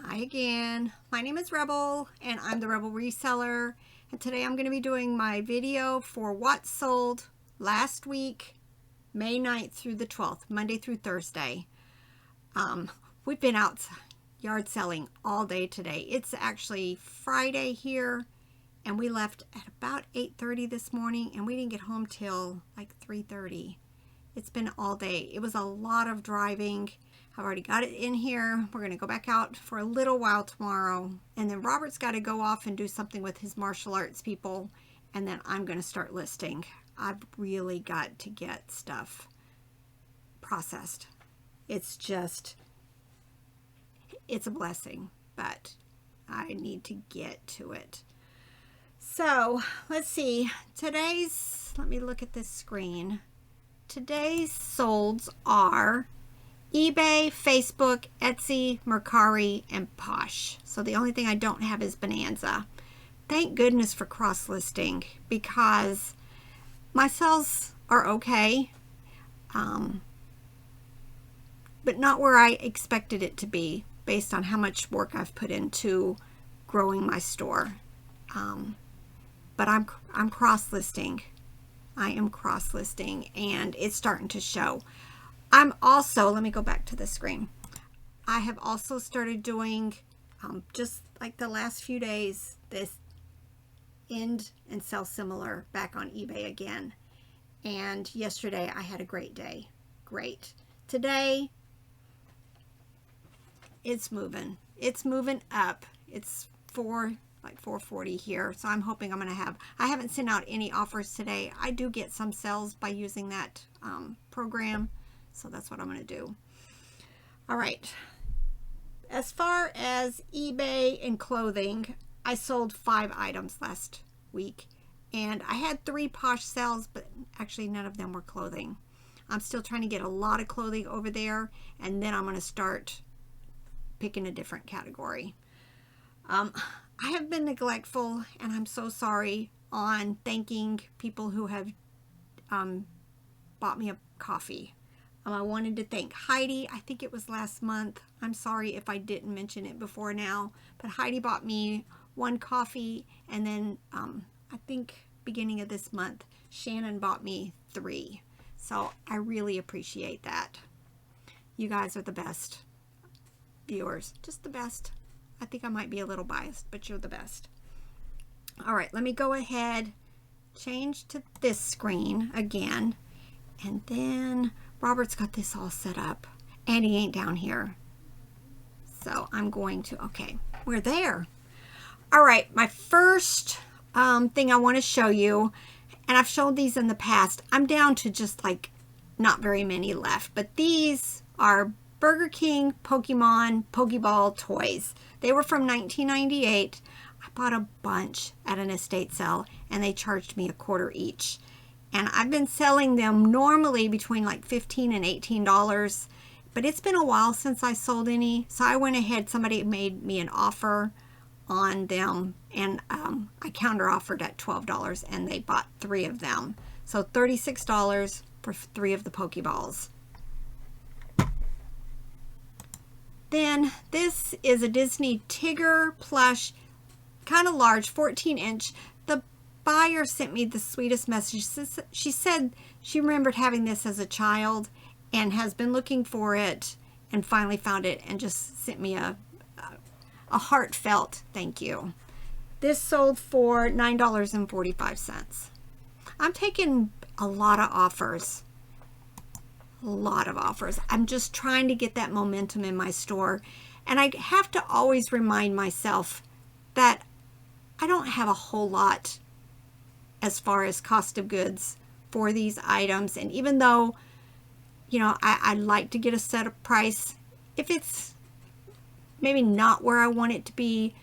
Hi again. My name is Rebel and I'm the Rebel Reseller, and today I'm going to be doing my video for what sold last week, May 9th through the 12th, Monday through Thursday. We've been out yard selling all day today. It's actually Friday here and we left at about 8:30 this morning and we didn't get home till like 3:30. It's been all day. It was a lot of driving. I've already got it in here. We're going to go back out for a little while tomorrow. And then Robert's got to go off and do something with his martial arts people. And then I'm going to start listing. I've really got to get stuff processed. It's a blessing, but I need to get to it. So let's see. Let me look at this screen. Today's solds are eBay, Facebook, Etsy, Mercari, and Posh. So the only thing I don't have is Bonanza. Thank goodness for cross-listing because my sales are okay, but not where I expected it to be based on how much work I've put into growing my store. But I'm cross-listing. I am cross-listing and it's starting to show. I'm also, let me go back to the screen. I have also started doing, just like the last few days, this end and sell similar back on eBay again. And yesterday I had a great day. Great. Today, it's moving. It's moving up. It's like 440 here. So I'm hoping I'm going to have, I haven't sent out any offers today. I do get some sales by using that program. So that's what I'm going to do. All right. As far as eBay and clothing, I sold 5 items last week. And I had 3 Posh sales, but actually none of them were clothing. I'm still trying to get a lot of clothing over there. And then I'm going to start picking a different category. I have been neglectful, and I'm so sorry, on thanking people who have bought me a coffee. I wanted to thank Heidi. I think it was last month. I'm sorry if I didn't mention it before now, but Heidi bought me 1 coffee, and then I think beginning of this month, Shannon bought me 3. So I really appreciate that. You guys are the best viewers, just the best. I think I might be a little biased, but you're the best. All right, let me go ahead, change to this screen again, and then Robert's got this all set up and he ain't down here. So I'm going to, okay, we're there. All right, my first thing I want to show you, and I've shown these in the past. I'm down to just like not very many left, but these are Burger King Pokemon Pokeball toys. They were from 1998. I bought a bunch at an estate sale and they charged me $1 each. And I've been selling them normally between like $15 and $18, but it's been a while since I sold any. So I went ahead, somebody made me an offer on them, and I counter offered at $12 and they bought 3 of them. So $36 for 3 of the Pokeballs. Then this is a Disney Tigger plush, kind of large, 14-inch. The buyer sent me the sweetest message. She said she remembered having this as a child and has been looking for it and finally found it and just sent me a heartfelt thank you. This sold for $9.45. I'm taking a lot of offers. I'm just trying to get that momentum in my store. And I have to always remind myself that I don't have a whole lot as far as cost of goods for these items. And even though, you know, I like to get a set of price, if it's maybe not where I want it to be,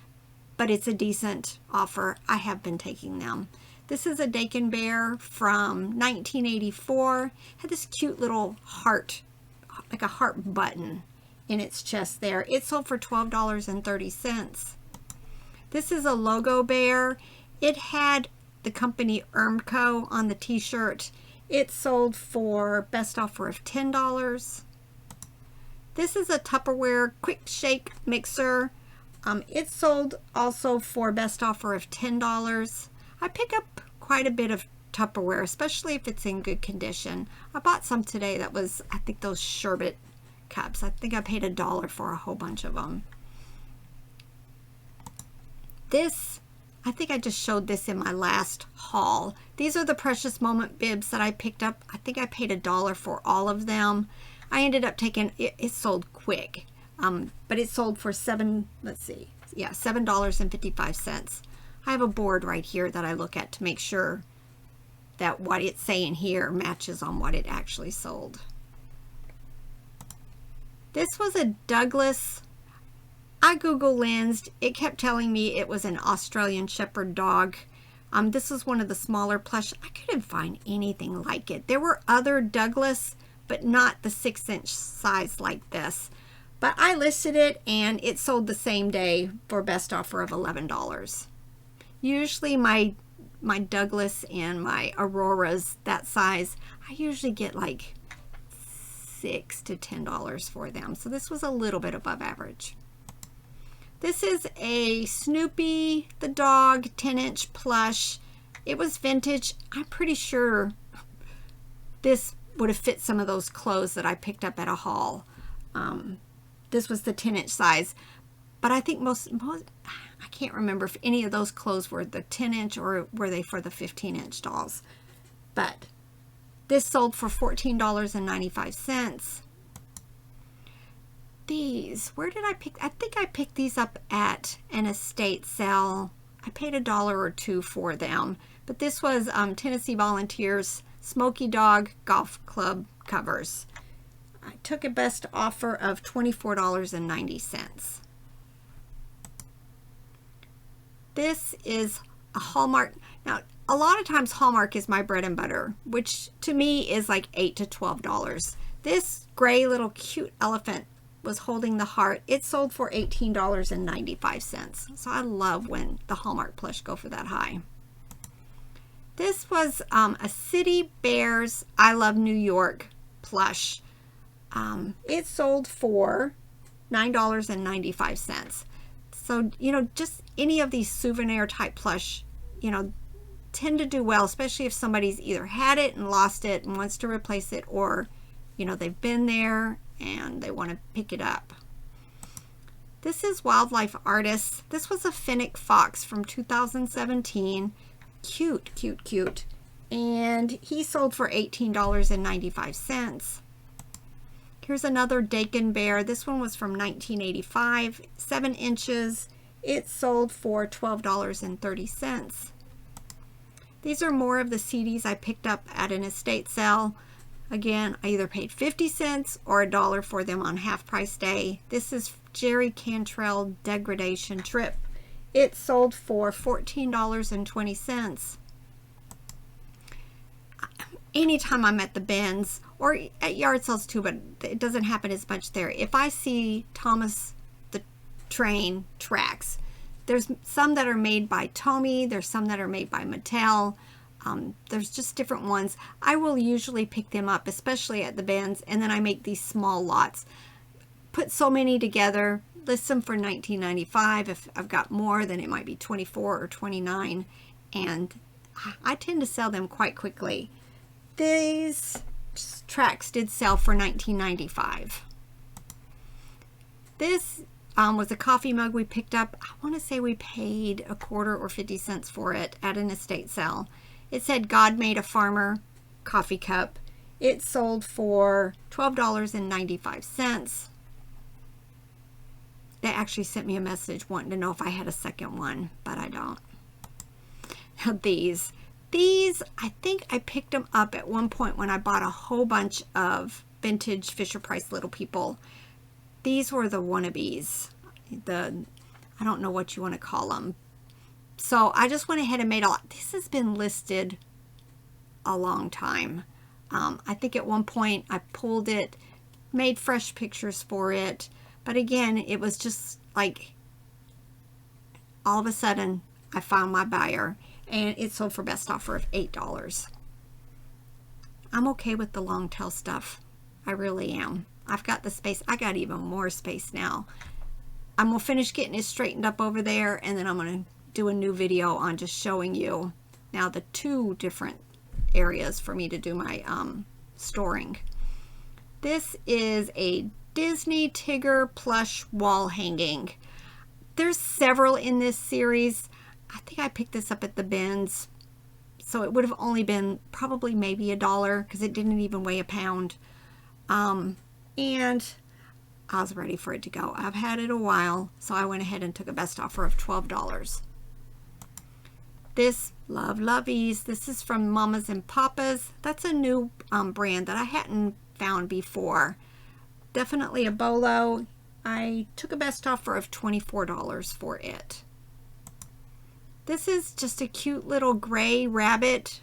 but it's a decent offer, I have been taking them. This is a Dakin Bear from 1984. Had this cute little heart, like a heart button in its chest there. It sold for $12.30. This is a logo bear. It had the company Ermco on the t-shirt. It sold for best offer of $10. This is a Tupperware quick shake mixer. It sold also for best offer of $10. I pick up quite a bit of Tupperware, especially if it's in good condition. I bought some today that was, I think, those sherbet cups. I think I paid $1 for a whole bunch of them. This, I think I just showed this in my last haul. These are the Precious Moment bibs that I picked up. I think I paid $1 for all of them. I ended up taking, it sold quick. But it sold for $7.55. I have a board right here that I look at to make sure that what it's saying here matches on what it actually sold. This was a Douglas. I Google lensed. It kept telling me it was an Australian Shepherd dog. This is one of the smaller plush. I couldn't find anything like it. There were other Douglas, but not the 6-inch size like this. But I listed it and it sold the same day for best offer of $11. Usually my Douglas and my Auroras that size, I usually get like $6 to $10 for them. So this was a little bit above average. This is a Snoopy the dog 10-inch plush. It was vintage. I'm pretty sure this would have fit some of those clothes that I picked up at a haul. This was the 10-inch size, but I think most I can't remember if any of those clothes were the 10-inch or were they for the 15-inch dolls. But this sold for $14.95. These, where did I pick? I think I picked these up at an estate sale. I paid $1 or $2 for them. But this was Tennessee Volunteers Smoky Dog Golf Club covers. I took a best offer of $24.90. This is a Hallmark. Now, a lot of times Hallmark is my bread and butter, which to me is like $8 to $12. This gray little cute elephant was holding the heart. It sold for $18.95. So I love when the Hallmark plush go for that high. This was a City Bears I Love New York plush. It sold for $9.95. So, you know, just any of these souvenir type plush, you know, tend to do well, especially if somebody's either had it and lost it and wants to replace it, or, you know, they've been there and they want to pick it up. This is Wildlife Artists. This was a Fennec Fox from 2017. Cute, cute, cute. And he sold for $18.95. Here's another Dakin Bear. This one was from 1985, 7 inches. It sold for $12.30. These are more of the CDs I picked up at an estate sale. Again, I either paid 50 cents or $1 for them on half price day. This is Jerry Cantrell Degradation Trip. It sold for $14.20. Anytime I'm at the bins or at yard sales too, but it doesn't happen as much there. If I see Thomas the Train tracks, there's some that are made by Tommy, there's some that are made by Mattel. There's just different ones. I will usually pick them up, especially at the bins, and then I make these small lots. Put so many together, list them for $19.95. If I've got more, then it might be $24 or $29, and I tend to sell them quite quickly. These tracks did sell for $19.95. This was a coffee mug we picked up. I want to say we paid a quarter or 50 cents for it at an estate sale. It said God Made a Farmer coffee cup. It sold for $12.95. They actually sent me a message wanting to know if I had a second one, but I don't. Now these, I think I picked them up at one point when I bought a whole bunch of vintage Fisher-Price Little People. These were the wannabes. I don't know what you want to call them. So I just went ahead and made a lot. This has been listed a long time. I think at one point I pulled it, made fresh pictures for it. But again, it was just like all of a sudden I found my buyer. And it sold for best offer of $8. I'm okay with the long tail stuff. I really am. I've got the space. I got even more space now. I'm going to finish getting it straightened up over there, and then I'm going to do a new video on just showing you now the 2 different areas for me to do my storing. This is a Disney Tigger plush wall hanging. There's several in this series. I think I picked this up at the bins, so it would have only been probably maybe $1 because it didn't even weigh a pound. And I was ready for it to go. I've had it a while, so I went ahead and took a best offer of $12. This Love Lovies. This is from Mamas and Papas. That's a new brand that I hadn't found before. Definitely a bolo. I took a best offer of $24 for it. This is just a cute little gray rabbit,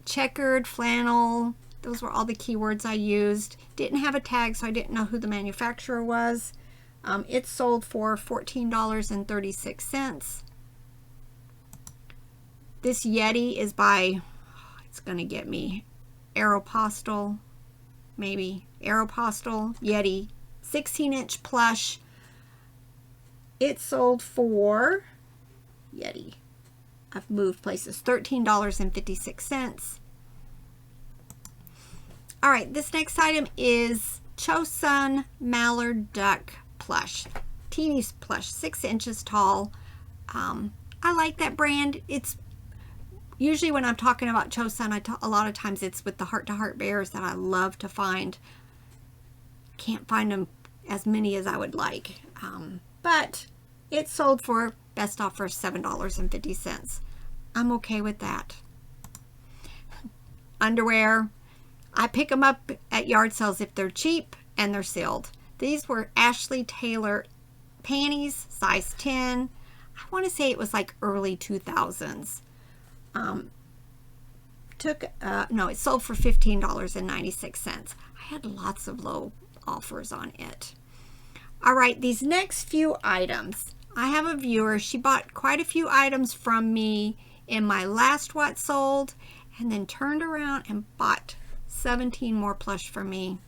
checkered flannel. Those were all the keywords I used. Didn't have a tag, so I didn't know who the manufacturer was. It sold for $14.36. This Yeti is by, it's going to get me, Aeropostale, maybe. Aeropostale Yeti, 16-inch plush. It sold for, Yeti, I've moved places, $13.56. All right, this next item is Chosun Mallard Duck plush. Teeny plush, 6 inches tall. I like that brand. It's usually when I'm talking about Chosun, a lot of times it's with the heart-to-heart bears that I love to find. Can't find them as many as I would like. But it sold for best offer $7.50. I'm okay with that. Underwear. I pick them up at yard sales if they're cheap and they're sealed. These were Ashley Taylor panties, size 10. I want to say it was like early 2000s. It sold for $15.96. I had lots of low offers on it. All right, these next few items. I have a viewer. She bought quite a few items from me in my last What Sold, and then turned around and bought 17 more plush for me.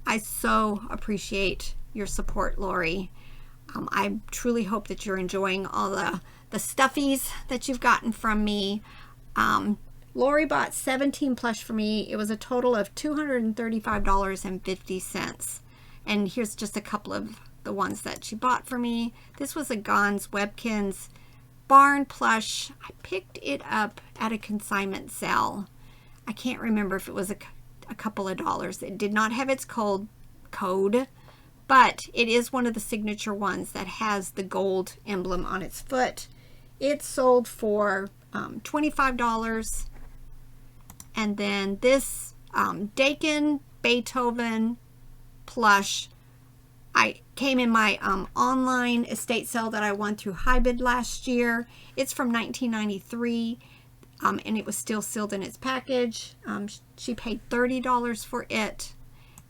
I so appreciate your support, Lori. I truly hope that you're enjoying all the stuffies that you've gotten from me. Lori bought 17 plush for me. It was a total of $235.50. And here's just a couple of the ones that she bought for me. This was a Gons Webkins barn plush. I picked it up at a consignment sale. I can't remember if it was a couple of dollars. It did not have its code, but it is one of the signature ones that has the gold emblem on its foot. It sold for $25. And then this Dakin Beethoven plush, I came in my online estate sale that I won through Hybid last year. It's from 1993, and it was still sealed in its package. She paid $30 for it.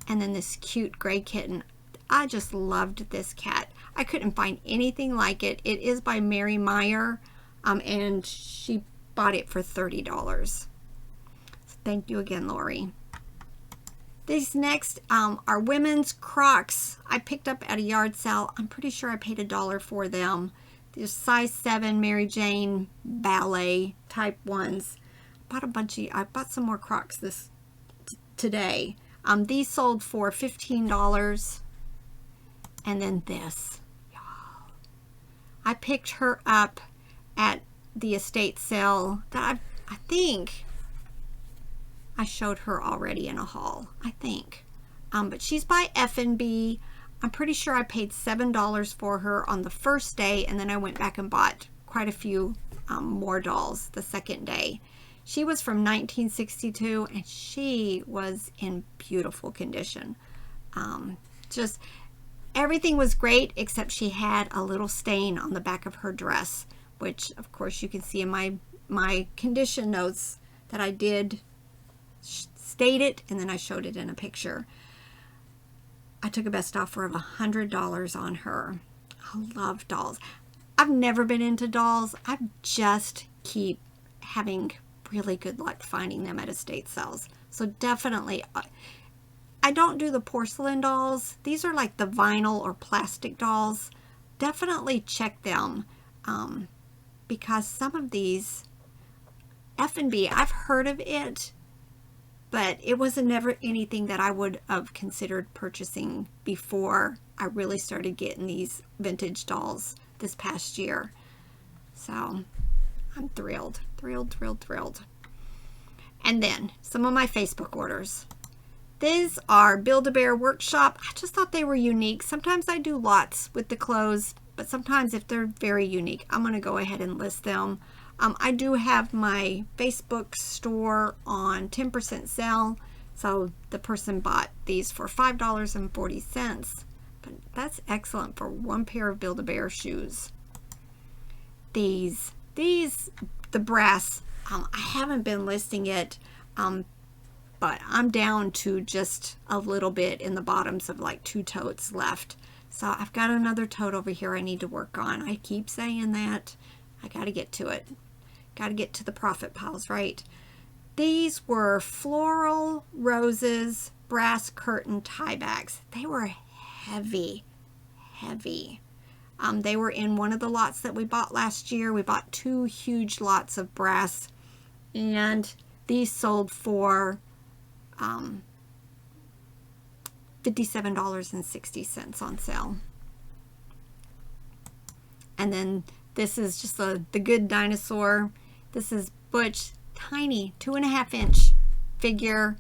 And then this cute gray kitten. I just loved this cat. I couldn't find anything like it. It is by Mary Meyer, and she bought it for $30. So thank you again, Lori. These next are women's Crocs. I picked up at a yard sale. I'm pretty sure I paid $1 for them. These size 7 Mary Jane ballet type ones. I bought some more Crocs today. These sold for $15. And then this, y'all. I picked her up at the estate sale that I think I showed her already in a haul, I think. But she's by F&B. I'm pretty sure I paid $7 for her on the first day, and then I went back and bought quite a few more dolls the second day. She was from 1962, and she was in beautiful condition. Just everything was great, except she had a little stain on the back of her dress, which, of course, you can see in my condition notes that I did state it, and then I showed it in a picture. I took a best offer of $100 on her. I love dolls. I've never been into dolls. I just keep having really good luck finding them at estate sales. So definitely, I don't do the porcelain dolls. These are like the vinyl or plastic dolls. Definitely check them because some of these F&B, I've heard of it, but it wasn't never anything that I would have considered purchasing before I really started getting these vintage dolls this past year. So I'm thrilled, thrilled, thrilled, thrilled. And then some of my Facebook orders. These are Build-A-Bear Workshop. I just thought they were unique. Sometimes I do lots with the clothes, but sometimes if they're very unique, I'm going to go ahead and list them. I do have my Facebook store on 10% sale, so the person bought these for $5.40, but that's excellent for one pair of Build-A-Bear shoes. The brass, I haven't been listing it, but I'm down to just a little bit in the bottoms of like 2 totes left. So I've got another tote over here I need to work on. I keep saying that. I got to get to it. Got to get to the profit piles, right? These were floral roses brass curtain tie bags. They were heavy, heavy. They were in one of the lots that we bought last year. We bought 2 huge lots of brass, and these sold for $57.60 on sale. And then this is just the Good Dinosaur. This is Butch, tiny 2.5-inch figure.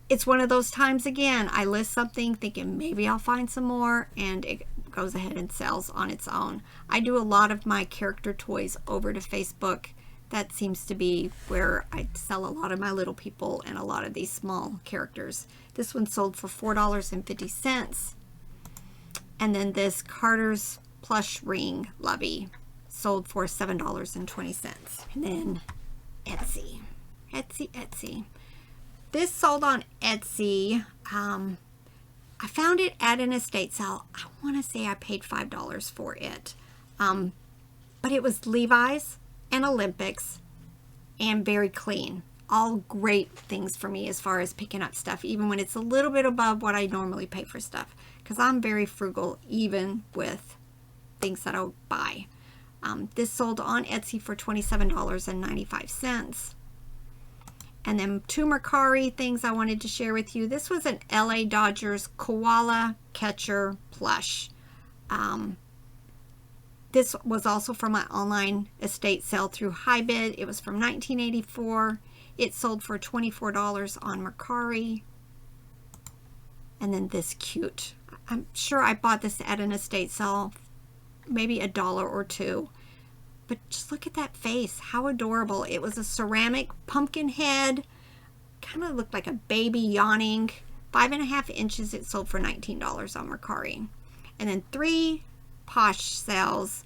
It's one of those times again, I list something thinking maybe I'll find some more, and it goes ahead and sells on its own. I do a lot of my character toys over to Facebook. That seems to be where I sell a lot of my little people and a lot of these small characters. This one sold for $4.50. And then this Carter's Plush Ring Lovey sold for $7.20. And then Etsy. Etsy. This sold on Etsy. I found it at an estate sale. I want to say I paid $5 for it. But it was Levi's and Olympics and very clean. All great things for me as far as picking up stuff, even when it's a little bit above what I normally pay for stuff, because I'm very frugal even with things that I'll buy. This sold on Etsy for $27.95. And then 2 Mercari things I wanted to share with you. This was an LA Dodgers Koala Catcher Plush. This was also from my online estate sale through HiBid. It was from 1984. It sold for $24 on Mercari. And then this cute. I'm sure I bought this at an estate sale, maybe $1 or $2. But just look at that face. How adorable. It was a ceramic pumpkin head. Kind of looked like a baby yawning. 5.5 inches. It sold for $19 on Mercari. And then 3 Posh sales.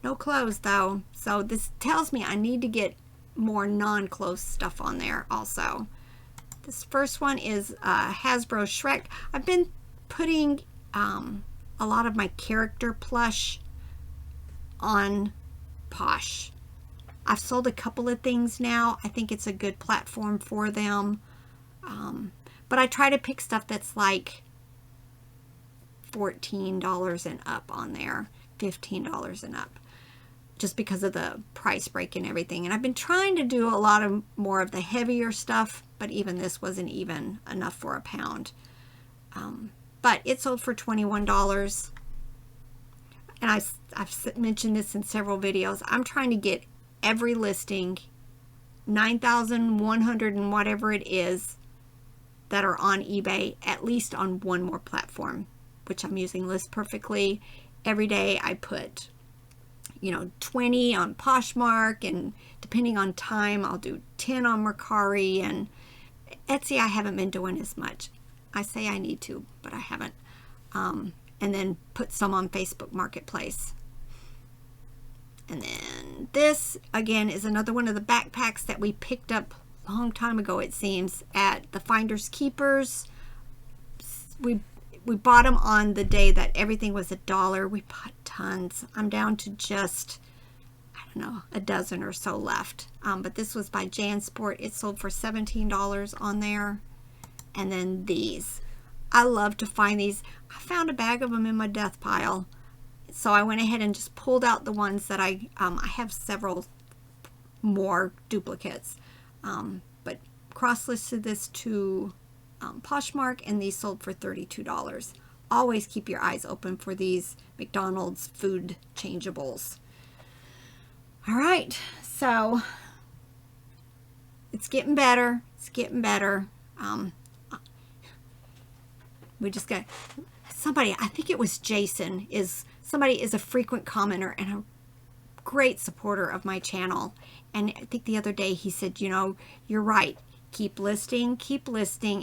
No clothes though. So this tells me I need to get more non-clothes stuff on there also. This first one is Hasbro Shrek. I've been putting a lot of my character plush on Posh. I've sold a couple of things now. I think it's a good platform for them. But I try to pick stuff that's like $14 and up on there, $15 and up, just because of the price break and everything. And I've been trying to do a lot of more of the heavier stuff, but even this wasn't even enough for a pound. But it sold for $21. And I've mentioned this in several videos. I'm trying to get every listing, 9,100 and whatever it is, that are on eBay, at least on one more platform, which I'm using List Perfectly. Every day I put, 20 on Poshmark, and depending on time, I'll do 10 on Mercari. And Etsy, I haven't been doing as much. I say I need to, but I haven't. And then put some on Facebook Marketplace. And then this, again, is another one of the backpacks that we picked up a long time ago, it seems, at the Finders Keepers. We bought them on the day that everything was $1. We bought tons. I'm down to just, I don't know, a dozen or so left. But this was by JanSport. It sold for $17 on there. and then these. I love to find these. I found a bag of them in my death pile, so I went ahead and just pulled out the ones that I have several more duplicates, but cross-listed this to Poshmark, and these sold for $32. Always keep your eyes open for these McDonald's food changeables. All right, so it's getting better. It's getting better. We just got somebody, I think it was Jason, somebody is a frequent commenter and a great supporter of my channel. And I think the other day he said, you know, you're right. Keep listing,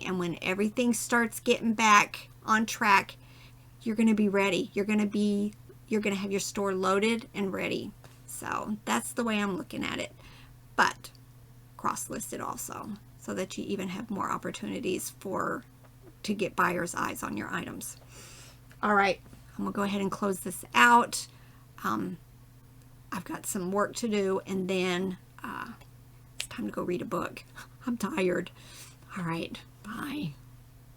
and when everything starts getting back on track, you're going to be ready. You're going to have your store loaded and ready. So that's the way I'm looking at it. But cross-listed also, so that you even have more opportunities to get buyers' eyes on your items. All right, I'm gonna go ahead and close this out. I've got some work to do, and then it's time to go read a book. I'm tired. All right, bye.